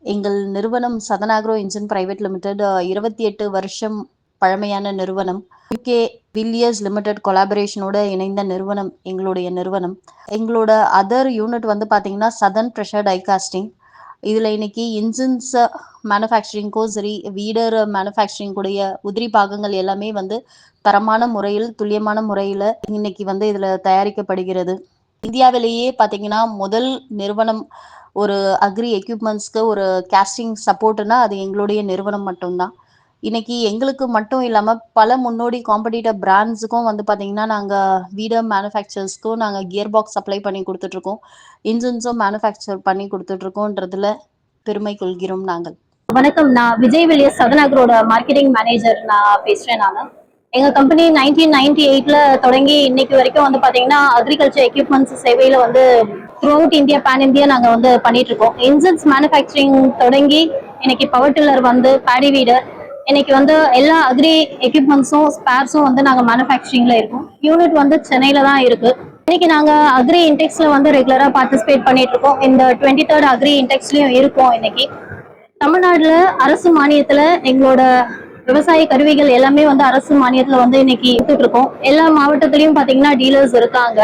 எங்கள் நிறுவனம் southern agro engine private limited 28 வருஷம் பழமையான நிறுவனம். யூகே வில்லியர்ஸ் லிமிடெட் கொலாபரேஷனோட இணைந்த நிறுவனம் எங்களுடைய நிறுவனம். எங்களோட அதர் யூனிட் வந்து பார்த்தீங்கன்னா சதன் ப்ரெஷர் டை காஸ்டிங். இதில் இன்னைக்கு இன்ஜின்ஸ் மேனுஃபேக்சரிங்கும் சரி, வீடர் மேனுஃபேக்சரிங் கூடிய உதிரி பாகங்கள் எல்லாமே வந்து தரமான முறையில், துல்லியமான முறையில் இன்னைக்கு வந்து இதில் தயாரிக்கப்படுகிறது. இந்தியாவிலேயே பார்த்தீங்கன்னா முதல் நிறுவனம் ஒரு அக்ரி எக்யூப்மெண்ட்ஸ்க்கு ஒரு கேஸ்டிங் சப்போர்ட்னா அது எங்களுடைய நிறுவனம் மட்டும்தான். இன்னைக்கு எங்களுக்கு மட்டும் இல்லாமல் பல முன்னோடி காம்படிட்டர் பிராண்ட்ஸுக்கும் வந்து பார்த்தீங்கன்னா நாங்கள் வீடர் மேனுஃபேக்சர்ஸ்க்கும் நாங்கள் கியர் பாக்ஸ் சப்ளை பண்ணி கொடுத்துட்ருக்கோம். இன்ஜின்ஸும் மேனுஃபேக்சர் பண்ணி கொடுத்துட்ருக்கோன்றதுல பெருமை கொள்கிறோம் நாங்கள். வணக்கம். நான் விஜய் வில்லியர்ஸ் சதன் ஆக்ரோட மார்க்கெட்டிங் மேனேஜர் நான் பேசுறேன். எங்க கம்பெனி 1998ல தொடங்கி இன்னைக்கு வரைக்கும் வந்து பாத்தீங்கன்னா அக்ரிகல்ச்சர் எக்யூப்மெண்ட்ஸ் சேவையில வந்து throughout India pan India நாங்க வந்து பண்ணிட்டு இருக்கோம். இன்ஜின்ஸ் மேனுஃபேக்சரிங் தொடங்கி இன்னைக்கு பவர் டில்லர் வந்து பேடி வீடர், இன்னைக்கு வந்து எல்லா அக்ரி எக்யூப்மெண்ட்ஸும் ஸ்பேர்ஸும் வந்து நாங்க மேனுஃபேக்சரிங்ல இருக்கோம். யூனிட் வந்து சென்னையில தான் இருக்கு. இன்னைக்கு நாங்க அக்ரி இன்டெக்ஸ்ல வந்து ரெகுலரா பார்ட்டிசிபேட் பண்ணிட்டு இருக்கோம். இந்த 23rd அக்ரி இன்டெக்ஸ்லயும் இருக்கோம். இன்னைக்கு தமிழ்நாடுல அரசு மானியத்துல எங்களோட விவசாய கருவிகள் எல்லாமே வந்து அரசு மானியத்துல வந்து இன்னைக்கு எடுத்துட்டு இருக்கோம். எல்லா மாவட்டத்திலயும் பாத்தீங்கன்னா டீலர்ஸ் இருக்காங்க.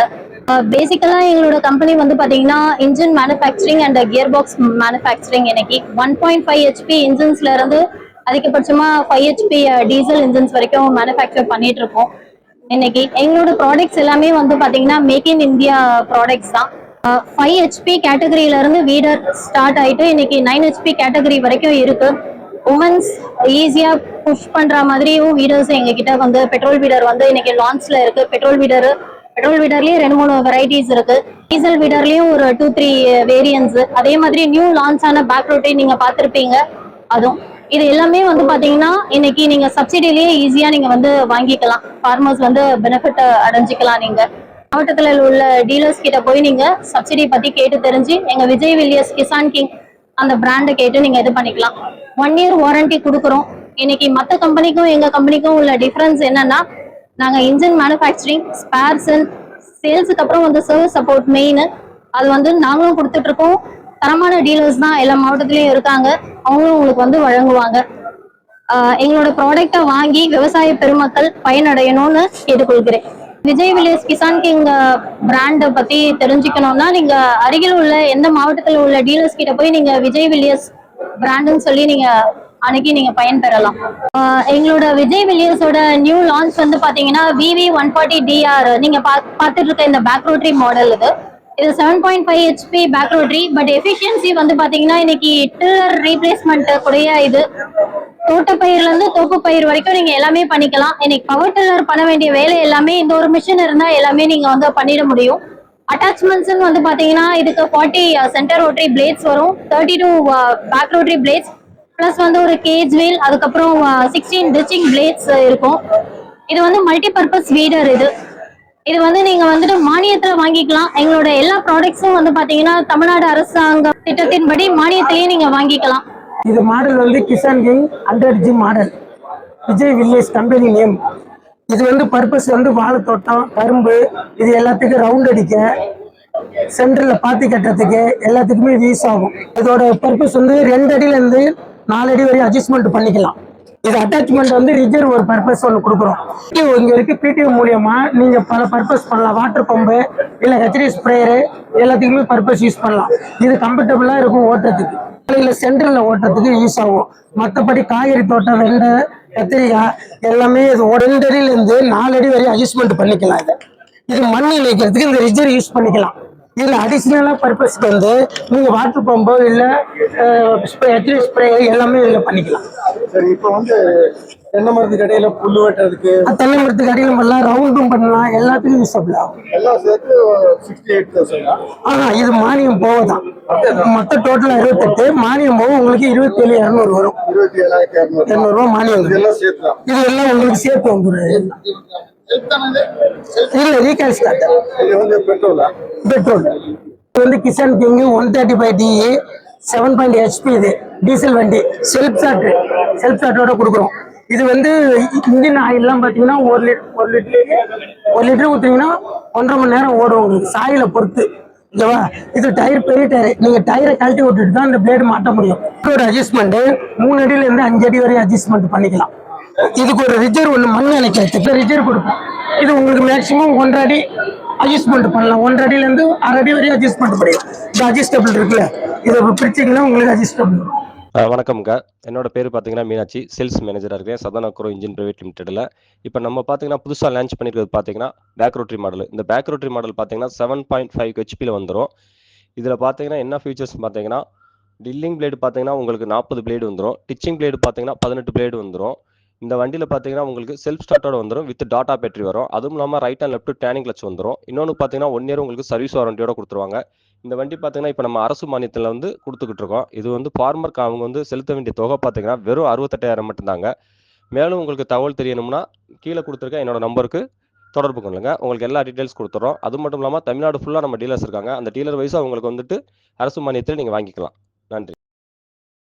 பேசிக்கலா எங்களோட கம்பெனி வந்து பாத்தீங்கன்னா engine manufacturing and gear box manufacturing. இன்னைக்கு 1.5 ஹெச்பி இன்ஜின்ஸ்ல இருந்து அதிகபட்சமா 5 ஹெச்பி டீசல் இன்ஜின்ஸ் வரைக்கும் மேனுஃபேக்சர் பண்ணிட்டு இருக்கோம். இன்னைக்கு எங்களோட ப்ராடக்ட்ஸ் எல்லாமே வந்து பாத்தீங்கன்னா மேக் இன் இந்தியா ப்ராடக்ட்ஸ் தான். 5 ஹெச்பி கேட்டகரியில இருந்து வீடர் ஸ்டார்ட் ஆயிட்டு இன்னைக்கு 9 ஹெச்பி கேட்டகரி வரைக்கும் இருக்கு. உமன்ஸ் ஈஸியா புஷ் பண்ற மாதிரியும் வீடர்ஸ் எங்க கிட்ட வந்து பெட்ரோல் வீடர் வந்து இன்னைக்கு லான்ச்ல இருக்கு. பெட்ரோல் வீடர்லயே 2-3 வெரைட்டிஸ் இருக்கு. டீசல் வீடர்லயும் ஒரு 2-3 வேரியன்ஸ். அதே மாதிரி நியூ லான்ச் ஆன பேக் ரோட்டரி நீங்க பாத்திருப்பீங்க. அதுவும் இது எல்லாமே வந்து பாத்தீங்கன்னா இன்னைக்கு நீங்க சப்சிடிலேயே ஈஸியா நீங்க வந்து வாங்கிக்கலாம். ஃபார்மர்ஸ் வந்து பெனிஃபிட் அடைஞ்சிக்கலாம். நீங்க மாவட்டத்துல உள்ள டீலர்ஸ் கிட்ட போய் நீங்க சப்சிடி பத்தி கேட்டு தெரிஞ்சு எங்க விஜய் வில்லியர்ஸ் கிசான் கிங் அந்த பிராண்டை கேட்டு நீங்க இது பண்ணிக்கலாம். 1 இயர் வாரண்டி கொடுக்குறோம். இன்னைக்கு மற்ற கம்பெனிக்கும் எங்க கம்பெனிக்கும் உள்ள டிஃபரன்ஸ் என்னன்னா, நாங்க இன்ஜின் மேனுஃபேக்சரிங், ஸ்பேர்ஸ், சேல்ஸுக்கு அப்புறம் வந்து சர்வீஸ் சப்போர்ட் மெயின் அது வந்து நாங்களும் கொடுத்துட்டு இருக்கோம். தரமான டீலர்ஸ் தான் எல்லா மாவட்டத்திலயும் இருக்காங்க. அவங்களும் உங்களுக்கு வந்து வழங்குவாங்க. எங்களோட ப்ராடக்டை வாங்கி விவசாய பெருமக்கள் பயனடையணும்னு கேட்டுக்கொள்கிறேன். விஜய் வில்லியர்ஸ் கிசான் கிங் பிராண்டை பத்தி தெரிஞ்சுக்கணும்னா நீங்க அருகில் உள்ள எந்த மாவட்டத்தில் உள்ள டீலர்ஸ் கிட்ட போய் நீங்க விஜய் வில்லியர்ஸ் பிராண்டுன்னு சொல்லி நீங்க அன்னைக்கு நீங்க பயன்பெறலாம். எங்களோட விஜய் வில்லியர்ஸோட நியூ லான்ச் வந்து பாத்தீங்கன்னா VV140DR நீங்க பார்த்துட்டு இருக்க இந்த பேக் ரோட்டரி மாடல். இது 7.5 HP back rotary. But efficiency வந்து பாத்தீங்கன்னா இன்னைக்கு டில்லர் ரீப்ளேஸ்மெண்ட் கூடிய இது தோட்டப்பயிர்ல இருந்து தோப்பு பயிர் வரைக்கும் நீங்க எல்லாமே பண்ணிக்கலாம். இன்னைக்கு பவர் டில்லர் பண்ண வேண்டிய வேலை எல்லாமே இந்த ஒரு மிஷின் இருந்தா எல்லாமே நீங்க வந்து பண்ணிட முடியும். அட்டாச்மெண்ட்ஸ் வந்து பாத்தீங்கன்னா இதுக்கு 40 சென்டர் ரோட்டரி பிளேட்ஸ் வரும், 32 பேக் ரோட்டரி பிளேட்ஸ் பிளஸ் வந்து ஒரு கேஜ் வீல், அதுக்கப்புறம் 16 டிச்சிங் பிளேட்ஸ் இருக்கும். இது வந்து மல்டி பர்பஸ் வீடர். இது வந்து நீங்க வந்துட்டு மானியத்துல வாங்கிக்கலாம். எங்களோட எல்லா ப்ராடக்ட்ஸும் வந்து பாத்தீங்கன்னா தமிழ்நாடு அரசாங்க திட்டத்தின்படி மானியத்திலேயே நீங்க வாங்கிக்கலாம். இது மாடல் வந்து Kisan king 100G model, Vijay Villiers company name. இது வந்து பர்பஸ் வந்து வாழைத்தோட்டம், கரும்பு, இது எல்லாத்துக்கும் ரவுண்ட் அடிக்க, சென்டர்ல பாத்தி கட்டுறதுக்கு எல்லாத்துக்குமே யூஸ் ஆகும். இதோட பர்பஸ் வந்து 2 அடியிலேருந்து 4 அடி வரையும் அட்ஜஸ்ட்மெண்ட் பண்ணிக்கலாம். இது அட்டாச்மெண்ட் வந்து ரிசர்வ் ஒரு பர்பஸ் ஒன்று கொடுக்குறோம். இங்க இருக்கு பிடிஓ மூலியமா நீங்க பல பர்பஸ் பண்ணலாம். வாட்டர் பம்பு இல்லை ஹெச்டி ஸ்ப்ரேயரு எல்லாத்துக்குமே பர்பஸ் யூஸ் பண்ணலாம். இது கம்ஃபர்டபுளா இருக்கும் ஓட்டுறதுக்கு. சென்டர்ல ஓட்டுறதுக்கு யூஸ் ஆகும். மற்றபடி காய்கறி தோட்டம், வெண்டை, கத்திரிக்காய் எல்லாமே இது 2 அடியிலேருந்து 4 அடி வரையும் அட்ஜஸ்ட்மெண்ட் பண்ணிக்கலாம். இது மண் இணைக்கிறதுக்கு இந்த ரிசர்வ் யூஸ் பண்ணிக்கலாம். இதுல அடிஷனலா பர்பஸ்க்கு வந்து நீங்க வாட்டர் பம்போ இல்ல ஹெச்டி ஸ்ப்ரேயர் எல்லாமே இதுல பண்ணிக்கலாம். சரி, இப்போ வந்து தென்னை மரத்துக்கு இடையில புல்லு வெட்டுறதுக்கு, தென்னை மரத்துக்கு அடியில பண்ணலாம், ரவுண்டும் பண்ணலாம், எல்லாத்துக்கும் யூஸ் ஆகலாம். எல்லாம் சேர்த்து 68,000. இது மானியம் போவதான். மொத்த டோட்டலா 28, மானியம் போக உங்களுக்கு 27,200 வரும். 27,200 ரூபாய் மானியம். இதெல்லாம் சேர்த்து இது எல்லாம் உங்களுக்கு சேர்த்து வந்துடும். இல்ல ரீகால் ஸ்டார்ட். இது வந்து பெட்ரோல். இது வந்து கிசான் கிங் 135DE 7.0 HP. இது டீசல் வண்டி, செல்ஃப் ஸ்டார்ட்டோட கொடுக்குறோம். இது வந்து இன்ஜின் ஆயில்லாம் பார்த்தீங்கன்னா 1 லிட்டர் ஊற்றிங்கன்னா 1.5 மணி நேரம் ஓடும். உங்களுக்கு சாயில பொறுத்து ஓகேவா? இது டயர் பெரிய டயர், நீங்க டயரை கழட்டி விட்டுட்டு தான் இந்த பிளேடு மாட்ட முடியும். இதோட அட்ஜஸ்ட்மெண்ட் 3 அடியில இருந்து 5 அடி வரை அட்ஜஸ்ட்மெண்ட் பண்ணிக்கலாம். இதுக்கு ஒரு ரிஜர் ஒன்று மண் அணைக்கிறதுக்கு ரிஜர் கொடுப்போம். இது உங்களுக்கு மேக்ஸிமம் 1.5 அடி அட்ஜஸ்ட்மெண்ட் பண்ணலாம். 1.5 அடியிலேருந்து 1/2 அடி வரையும் அட்ஜஸ்ட்மெண்ட் பண்ணிடும். இது அட்ஜஸ்டபிள் இருக்குல்ல, இதை பிரிச்சிங்கன்னா உங்களுக்கு அட்ஜஸ்டபிள். வணக்கம்ங்க. என்னோட பேர் பார்த்தீங்கன்னா மீனாட்சி, சேல்ஸ் மேனேஜராக இருக்கேன் சதன் அக்ரோ இன்ஜின் பிரைவேட் லிமிடெடில். இப்போ நம்ம பார்த்தீங்கன்னா புதுசாக லான்ச் பண்ணியிருக்கிறது பார்த்தீங்கன்னா பேக் ரோட்டரி மாடல். இந்த பேக் ரோட்டரி மாடல் பார்த்தீங்கன்னா 7.5 ஹெச்பியில் வந்துடும். இதில் பார்த்தீங்கன்னா என்ன ஃபீச்சர்ஸ் பார்த்தீங்கன்னா டில்லிங் பிளேடு பார்த்தீங்கன்னா உங்களுக்கு 40 பிளேடு வந்துடும். டிச்சிங் பிளேடு பார்த்தீங்கன்னா 18 பிளேடு வந்துடும். இந்த வண்டியில் பார்த்தீங்கன்னா உங்களுக்கு செல்ஃப் ஸ்டார்ட்டோட வந்துடும், வித் டாட்டா பேட்டரி வரும். அதுவும் இல்லாமல் right and left turning clutch வந்துடும். இன்னொன்று பார்த்தீங்கன்னா 1 இயர் உங்களுக்கு சர்வீஸ் வாரண்டியோட கொடுத்துருவாங்க. இந்த வண்டி பார்த்தீங்கன்னா இப்போ நம்ம அரசு மானியத்தில் வந்து கொடுத்துக்கிட்டு இருக்கோம். இது வந்து ஃபார்மருக்கு அவங்க வந்து செலுத்த வேண்டிய தொகை பார்த்தீங்கன்னா வெறும் 68,000 மட்டும்தாங்க. மேலும் உங்களுக்கு தகவல் தெரியணும்னா கீழே கொடுத்துருக்க என்னோட நம்பருக்கு தொடர்பு கொள்ளுங்க. உங்களுக்கு எல்லா டீட்டெயில்ஸ் கொடுத்துறோம். அது மட்டும் இல்லாமல் தமிழ்நாடு ஃபுல்லாக நம்ம டீலர்ஸ் இருக்காங்க. அந்த டீலர் வைஸாக உங்களுக்கு வந்துட்டு அரசு மானியத்தில் நீங்கள் வாங்கிக்கலாம்.